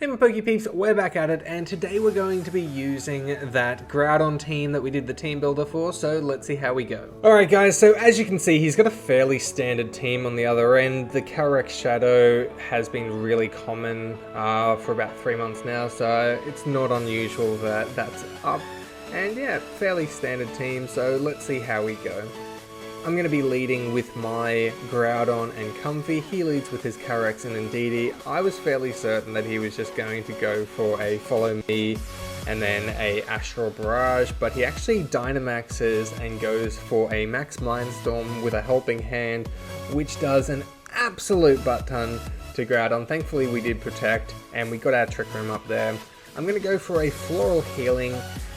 Hey my Pokè Peeps, we're back at it, and today we're going to be using that Groudon team that we did the team builder for, so let's see how we go. Alright guys, so as you can see, he's got a fairly standard team on the other end. The Calyrex Shadow has been really common for about 3 months now, so it's not unusual that that's up. And yeah, fairly standard team, so let's see how we go. I'm going to be leading with my Groudon and Comfy. He leads with his Calyrex and Indeedee. I was fairly certain that he was just going to go for a Follow Me and then a Astral Barrage, but he actually Dynamaxes and goes for a Max Mindstorm with a Helping Hand, which does an absolute butt ton to Groudon. Thankfully we did protect and we got our Trick Room up there. I'm going to go for a Floral Healing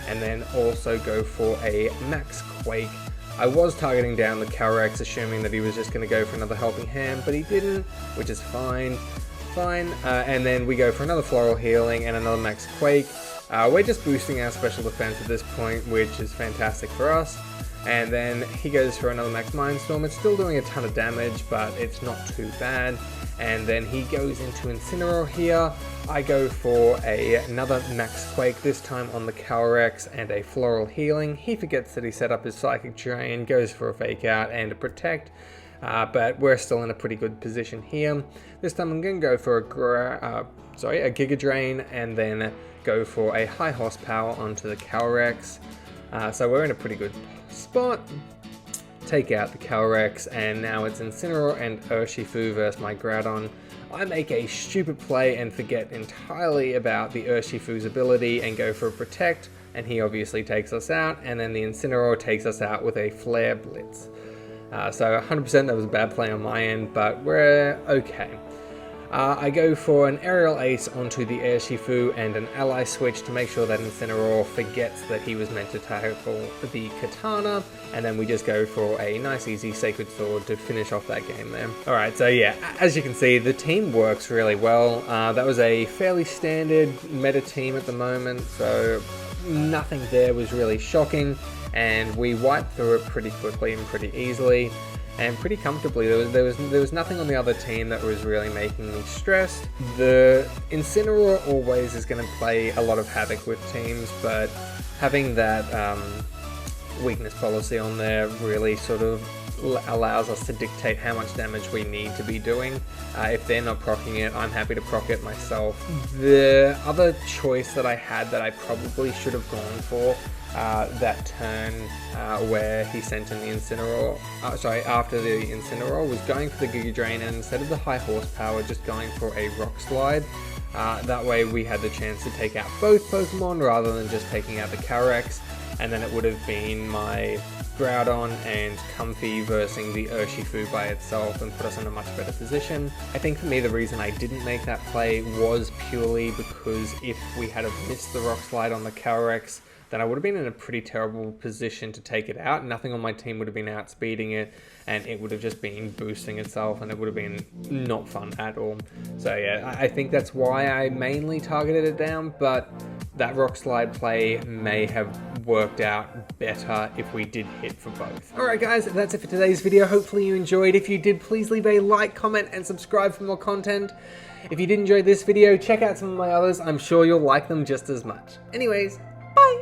and then also go for a Max Quake. I was targeting down the Calyrex, assuming that he was just going to go for another Helping Hand, but he didn't, which is fine. And then we go for another Floral Healing and another Max Quake. We're just boosting our special defense at this point, which is fantastic for us. And then he goes for another Max Mindstorm. It's still doing a ton of damage, but it's not too bad. And then he goes into Incineroar here. I go for another Max Quake, this time on the Calyrex, and a Floral Healing. He forgets that he set up his Psychic Drain, goes for a Fake Out and a Protect, but we're still in a pretty good position here. This time I'm going to go for a Giga Drain and then go for a High Horsepower onto the Calyrex. So we're in a pretty good spot. Take out the Calyrex, and now it's Incineroar and Urshifu versus my Groudon. I make a stupid play and forget entirely about the Urshifu's ability and go for a Protect, and he obviously takes us out, and then the Incineroar takes us out with a Flare Blitz. So 100% that was a bad play on my end, but we're okay. I go for an Aerial Ace onto the Urshifu and an Ally Switch to make sure that Incineroar forgets that he was meant to tackle the Katana, and then we just go for a nice easy Sacred Sword to finish off that game there. Alright, so yeah, as you can see, the team works really well. That was a fairly standard meta team at the moment, so nothing there was really shocking, and we wiped through it pretty quickly and pretty easily. And pretty comfortably. There was nothing on the other team that was really making me stressed. The Incineroar always is going to play a lot of havoc with teams, but having that weakness policy on there really sort of allows us to dictate how much damage we need to be doing. If they're not proccing it, I'm happy to proc it myself. The other choice that I had that I probably should have gone for that turn where he sent in the Incineroar, after the Incineroar, was going for the Giga Drain, and instead of the High Horsepower, just going for a Rock Slide. That way we had the chance to take out both Pokemon rather than just taking out the Calyrex, and then it would have been my Groudon and Comfy versing the Urshifu by itself and put us in a much better position. I think for me the reason I didn't make that play was purely because if we had have missed the Rock Slide on the Calyrex, then I would have been in a pretty terrible position to take it out. Nothing on my team would have been outspeeding it, and it would have just been boosting itself, and it would have been not fun at all. So yeah, I think that's why I mainly targeted it down, but that Rock Slide play may have worked out better if we did hit for both. Alright guys, that's it for today's video. Hopefully you enjoyed. If you did, please leave a like, comment, and subscribe for more content. If you did enjoy this video, check out some of my others. I'm sure you'll like them just as much. Anyways, bye!